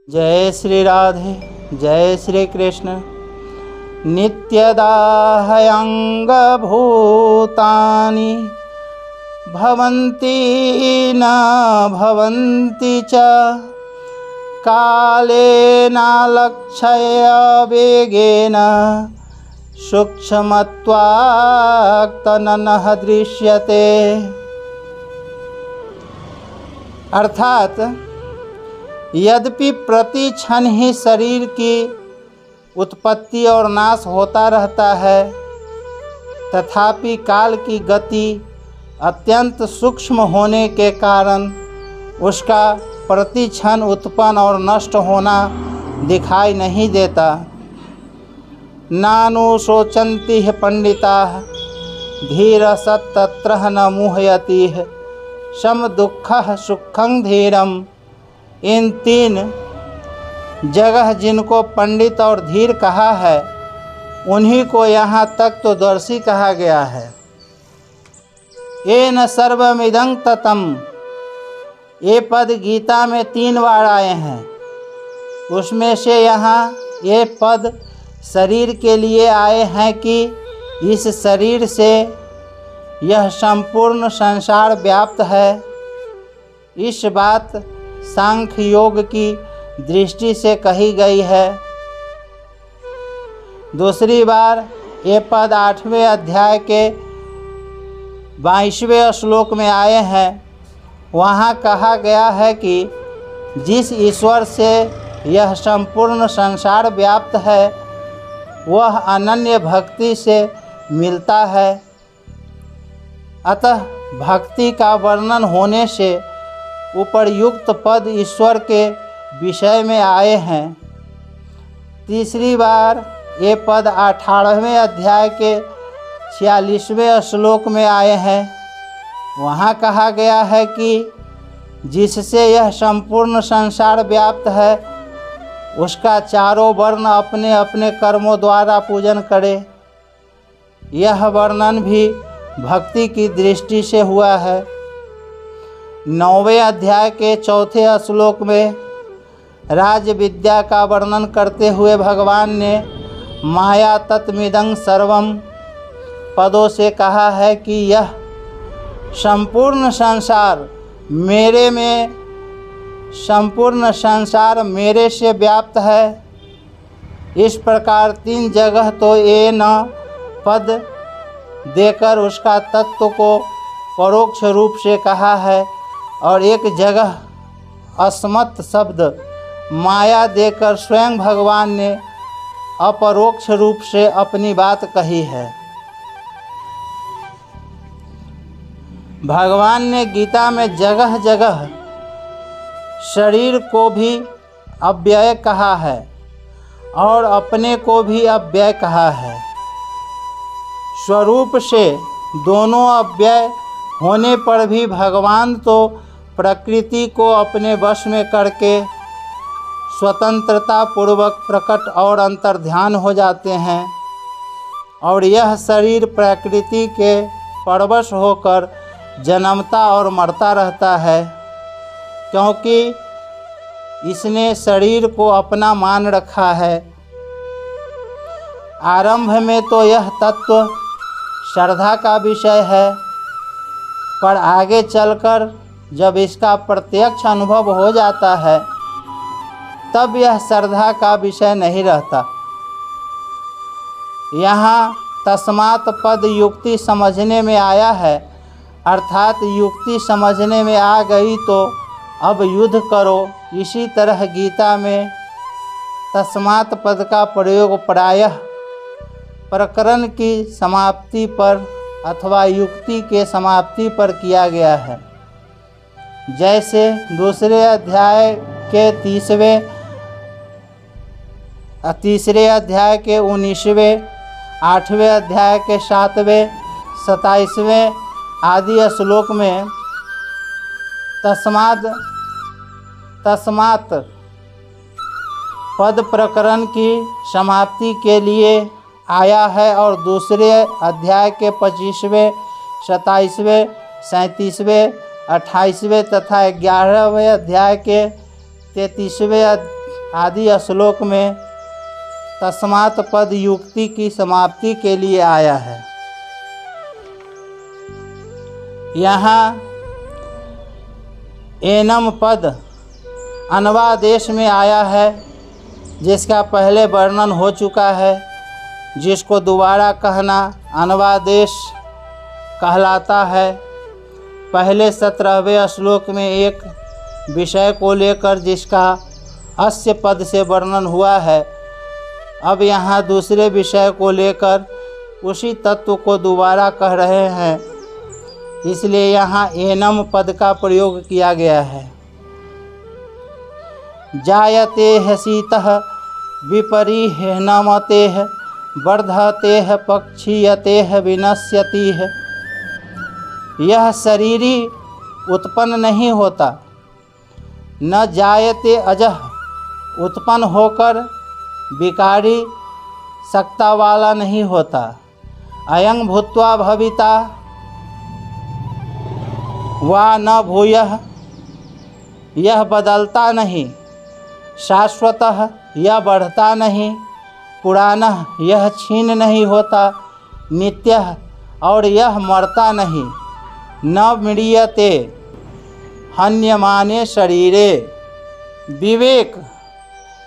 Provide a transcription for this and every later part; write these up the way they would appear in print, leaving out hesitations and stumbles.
जय श्री राधे जय श्री कृष्ण। नित्यदाहयंगभूतानि भवन्ति न भवन्ति च कालेनालक्ष्य वेगेन सूक्ष्मत्वात् तन्नः दृश्यते। अर्थात यद्यपि प्रति क्षण ही शरीर की उत्पत्ति और नाश होता रहता है, तथापि काल की गति अत्यंत सूक्ष्म होने के कारण उसका प्रति क्षण उत्पन्न और नष्ट होना दिखाई नहीं देता। नानुशोचन्ति पंडिताः धीरस्तत्र न मुह्यति सम दुःखः सुखं धीरम। इन तीन जगह जिनको पंडित और धीर कहा है, उन्हीं को यहाँ तक तो दर्शी कहा गया है। येन सर्वमिदं ततं, ये पद गीता में 3 बार आए हैं। उसमें से यहाँ ये पद शरीर के लिए आए हैं कि इस शरीर से यह संपूर्ण संसार व्याप्त है। इस बात सांख्य योग की दृष्टि से कही गई है। दूसरी बार ये पद 8वें अध्याय के 22वें श्लोक में आए हैं। वहाँ कहा गया है कि जिस ईश्वर से यह संपूर्ण संसार व्याप्त है, वह अनन्य भक्ति से मिलता है। अतः भक्ति का वर्णन होने से उपर्युक्त पद ईश्वर के विषय में आए हैं। तीसरी बार ये पद 18वें अध्याय के 46वें श्लोक में आए हैं। वहाँ कहा गया है कि जिससे यह संपूर्ण संसार व्याप्त है, उसका चारों वर्ण अपने अपने कर्मों द्वारा पूजन करे। यह वर्णन भी भक्ति की दृष्टि से हुआ है। 9वें अध्याय के 4 श्लोक में राज विद्या का वर्णन करते हुए भगवान ने माया तत्मिदं सर्वम पदों से कहा है कि यह संपूर्ण संसार मेरे से व्याप्त है। इस प्रकार 3 जगह तो ये न पद देकर उसका तत्व को परोक्ष रूप से कहा है, और एक जगह अस्मत् शब्द माया देकर स्वयं भगवान ने अपरोक्ष रूप से अपनी बात कही है। भगवान ने गीता में जगह जगह शरीर को भी अव्यय कहा है और अपने को भी अव्यय कहा है। स्वरूप से दोनों अव्यय होने पर भी भगवान तो प्रकृति को अपने वश में करके स्वतंत्रता पूर्वक प्रकट और अंतर्ध्यान हो जाते हैं, और यह शरीर प्रकृति के परवश होकर जन्मता और मरता रहता है, क्योंकि इसने शरीर को अपना मान रखा है। आरंभ में तो यह तत्व श्रद्धा का विषय है, पर आगे चलकर जब इसका प्रत्यक्ष अनुभव हो जाता है, तब यह श्रद्धा का विषय नहीं रहता। यहाँ तस्मात् पद युक्ति समझने में आया है, अर्थात युक्ति समझने में आ गई तो अब युद्ध करो। इसी तरह गीता में तस्मात् पद का प्रयोग प्रायः प्रकरण की समाप्ति पर अथवा युक्ति के समाप्ति पर किया गया है। जैसे दूसरे अध्याय के 3 अध्याय के 19वें, 8वें अध्याय के 7वें, 27वें आदि श्लोक में तस्मात् पद प्रकरण की समाप्ति के लिए आया है, और दूसरे अध्याय के 25वें, 27वें, 37वें, 28वें तथा 11वें अध्याय के 33वें आदि श्लोक में तस्मात् पद युक्ति की समाप्ति के लिए आया है। यहाँ एनम पद अन्वादेश में आया है, जिसका पहले वर्णन हो चुका है, जिसको दोबारा कहना अन्वादेश कहलाता है। पहले 17वें श्लोक में एक विषय को लेकर जिसका अस्य पद से वर्णन हुआ है, अब यहाँ दूसरे विषय को लेकर उसी तत्व को दोबारा कह रहे हैं, इसलिए यहाँ एनम पद का प्रयोग किया गया है। जायते है शीतः विपरीह नमते है वर्धते है पक्षीयते है विनश्यति है। यह शरीरी उत्पन्न नहीं होता, न जायते अजह उत्पन्न होकर विकारी सत्ता वाला नहीं होता। अयं भूत्वा भविता वा न भूयः यह बदलता नहीं। शाश्वतः यह बढ़ता नहीं। पुराणः यह छीन नहीं होता। नित्यः और यह मरता नहीं। न म्रियते हन्यमाने शरीरे। विवेक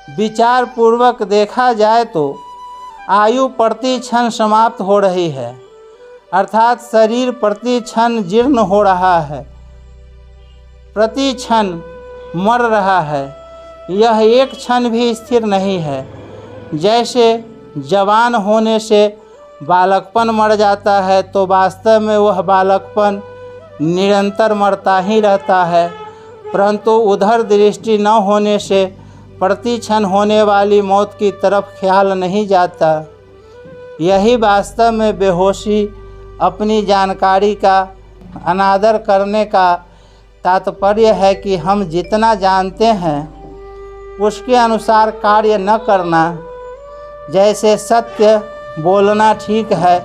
विचार पूर्वक देखा जाए तो आयु प्रति क्षण समाप्त हो रही है, अर्थात शरीर प्रति क्षण जीर्ण हो रहा है, प्रति क्षण मर रहा है। यह एक क्षण भी स्थिर नहीं है। जैसे जवान होने से बालकपन मर जाता है, तो वास्तव में वह बालकपन निरंतर मरता ही रहता है, परंतु उधर दृष्टि न होने से प्रति क्षण होने वाली मौत की तरफ ख्याल नहीं जाता। यही वास्तव में बेहोशी अपनी जानकारी का अनादर करने का तात्पर्य है कि हम जितना जानते हैं उसके अनुसार कार्य न करना। जैसे सत्य बोलना ठीक है,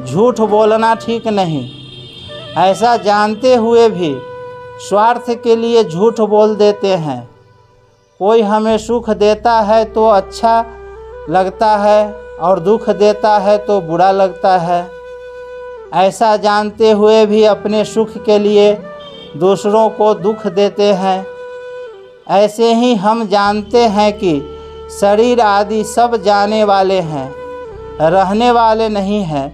झूठ बोलना ठीक नहीं, ऐसा जानते हुए भी स्वार्थ के लिए झूठ बोल देते हैं। कोई हमें सुख देता है तो अच्छा लगता है और दुख देता है तो बुरा लगता है। ऐसा जानते हुए भी अपने सुख के लिए दूसरों को दुख देते हैं। ऐसे ही हम जानते हैं कि शरीर आदि सब जाने वाले हैं, रहने वाले नहीं हैं,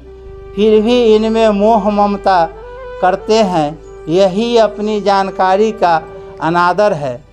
फिर भी इनमें मोह ममता करते हैं। यही अपनी जानकारी का अनादर है।